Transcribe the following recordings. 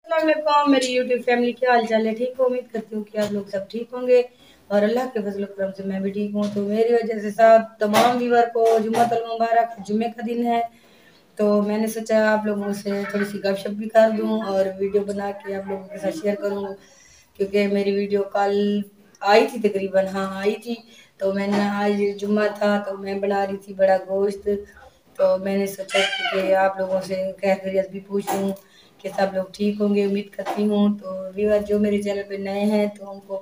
अस्सलाम मेरी YouTube family, क्या हाल चाल है? ठीक हो? उम्मीद करती हूँ कि आप लोग सब ठीक होंगे और अल्लाह के फजल करम से मैं भी ठीक हूँ। तो मेरी वजह से सब तमाम व्यूअर को जुम्मतुल मुबारक, जुम्मे का दिन है। तो मैंने सोचा आप लोगों से थोड़ी सी गपशप भी कर दूँ और वीडियो बना के आप लोगों के साथ शेयर करूँ, क्योंकि मेरी वीडियो कल आई थी, तकरीबन हाँ आई थी। तो मैंने आज जुम्मा था तो मैं बना रही थी बड़ा गोश्त। तो मैंने सोचा कि आप लोगों से खैरियत भी पूछूं कि सब लोग ठीक होंगे, उम्मीद करती हूँ। तो व्यूअर जो मेरे चैनल पे नए हैं तो उनको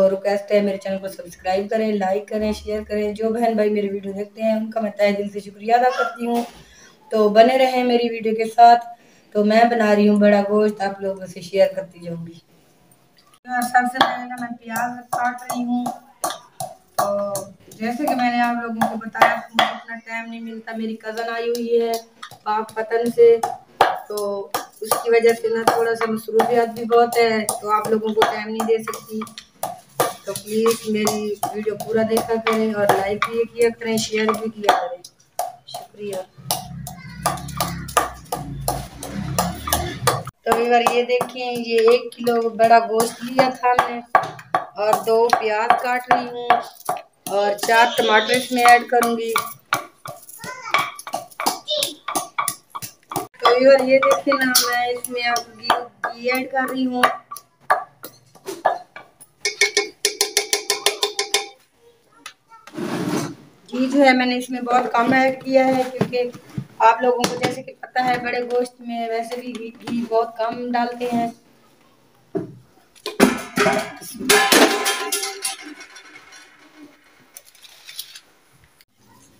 रिक्वेस्ट है, मेरे चैनल को सब्सक्राइब करें, लाइक करें, शेयर करें। जो बहन भाई मेरी वीडियो देखते हैं उनका मैं तहे दिल से शुक्रिया अदा करती हूँ। तो बने रहें मेरी वीडियो के साथ। तो मैं बना रही हूँ बड़ा गोश्त, आप लोगों से शेयर करती जाऊँगी। सबसे पहले ना मैं प्याज काट रही हूँ। तो जैसे कि मैंने आप लोगों को बताया कि मुझे इतना टाइम नहीं मिलता, मेरी कज़न आई हुई है पाक पतन से, तो उसकी वजह से ना थोड़ा सा मसरूफियत भी बहुत है, तो आप लोगों को टाइम नहीं दे सकती। तो प्लीज़ मेरी वीडियो पूरा देखा करें और लाइक भी किया करें, शेयर भी किया करें, शुक्रिया। तो व्यूअर ये देखिए, ये 1 किलो बड़ा गोश्त लिया था हमने और 2 प्याज काट रही हूँ और 4 टमाटर इसमें ऐड करूँगी। तो व्यूअर ये देखिए ना, मैं इसमें अब घी ऐड कर रही हूँ। घी जो है मैंने इसमें बहुत कम ऐड किया है, क्योंकि आप लोगों को जैसे कि पता है बड़े गोश्त में वैसे भी घी बहुत कम डालते हैं।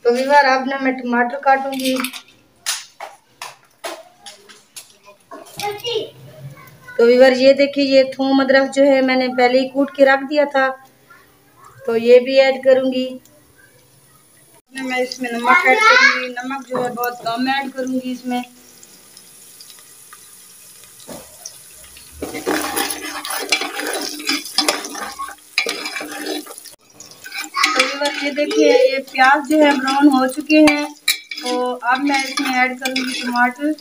तो व्यूअर अब ना मैं टमाटर काटूंगी। तो व्यूअर ये देखिए, ये थूम अदरक जो है मैंने पहले ही कूट के रख दिया था, तो ये भी ऐड करूंगी। मैं इसमें नमक ऐड करूंगी, नमक जो है बहुत कम ऐड करूंगी इसमें। तो व्यूअर ये देखिए, ये प्याज जो है ब्राउन हो चुके हैं, तो अब मैं इसमें ऐड करूंगी टमाटर।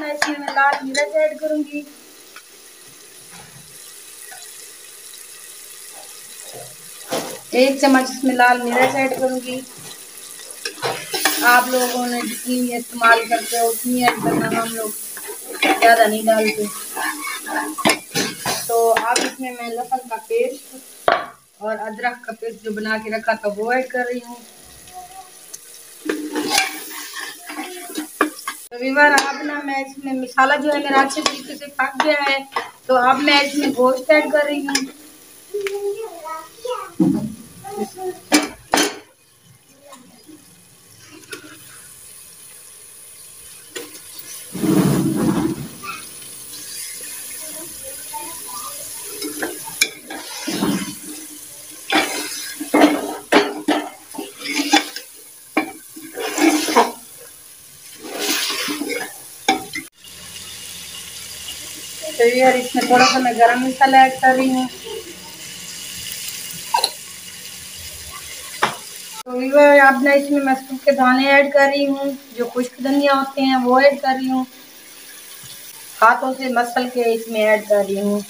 इसमें मैं लाल मिर्च ऐड करूंगी। 1 चम्मच इसमें लाल मिर्च ऐड करूंगी। आप लोगों ने जितनी इस्तेमाल करते हो उतनी ऐड करना, हम लोग ज़्यादा नहीं डालते। तो अब इसमें मैं लहसुन का पेस्ट और अदरक का पेस्ट जो बना के रखा था वो ऐड कर रही हूँ। तो व्यूअर अब ना मैं इसमें मसाला जो है मेरा अच्छे तरीके से पक गया है, तो अब मैं इसमें गोश्त ऐड कर रही हूँ। तो यार इसमें थोड़ा सा मैं गरम मसाला ऐड कर रही हूँ। तो व्यूअर अब ना इसमें मैं सूखे दाने ऐड कर रही हूँ, जो खुश्क धनिया होते हैं वो ऐड कर रही हूँ। हाथों से मसल के इसमें ऐड कर रही हूँ,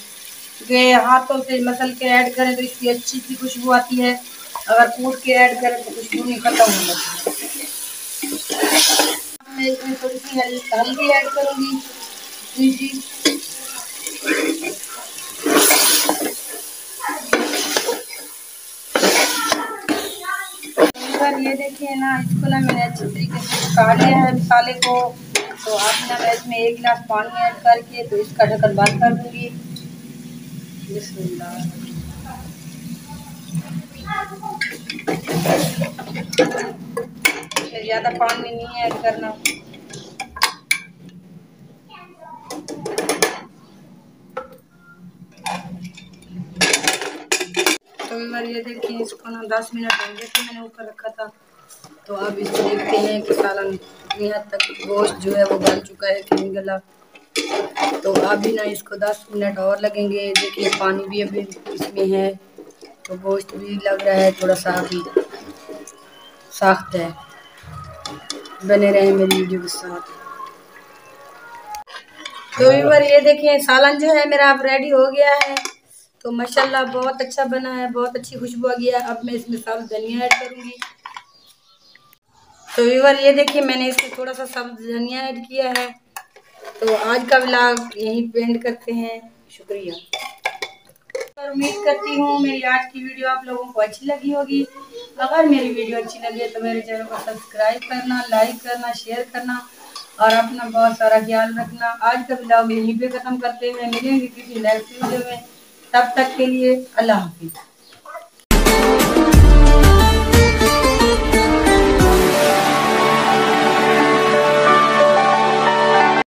क्योंकि हाथों से मसल के ऐड करें तो इसकी अच्छी सी खुशबू आती है। अगर कूट के ऐड करें तो खुशबू नहीं, खत्म हो जाती है। मैं इसमें थोड़ी सी हल्दी ऐड करूँगी, जी। ये देखिए ना, इसको ना मैंने अच्छी तरीके से पका लिया है मसाले को। तो अब ना मैं इसमें 1 गिलास पानी ऐड करके तो इसका ढक्कन बंद कर दूंगी। बिस्मिल्लाह। इसमें ज़्यादा पानी नहीं ऐड करना। तो ये देखिए, इसको ना 10 मिनट हो गए थे मैंने ऊपर रखा था। तो अब इसको देखते हैं कि सालन कितनी हद तक गोश्त जो है वो गल चुका है कि नहीं गला। तो अभी ना इसको 10 मिनट और लगेंगे। देखिए पानी भी अभी इसमें है। तो गोश्त भी लग रहा है थोड़ा सा अभी सख्त है। बने रहे मेरी वीडियो के साथ। तो व्यूअर ये देखिए सालन जो है मेरा अब रेडी हो गया है। तो माशाल्लाह बहुत अच्छा बना है, बहुत अच्छी खुशबू आ गया। अब मैं इसमें साबुत धनिया ऐड करूँगी। तो व्यूअर ये देखिए मैंने इसमें थोड़ा सा साबुत धनिया ऐड किया है। तो आज का व्लॉग यहीं पे एंड करते हैं। शुक्रिया। और उम्मीद करती हूँ मेरी आज की वीडियो आप लोगों को अच्छी लगी होगी। अगर मेरी वीडियो अच्छी लगे तो मेरे चैनल को सब्सक्राइब करना, लाइक करना, शेयर करना और अपना बहुत सारा ख्याल रखना। आज का व्लॉग यहीं पे ख़त्म करते हैं। मिलेंगे किसी नेक्स्ट वीडियो में। तब तक के लिए अल्लाह हाफिज़।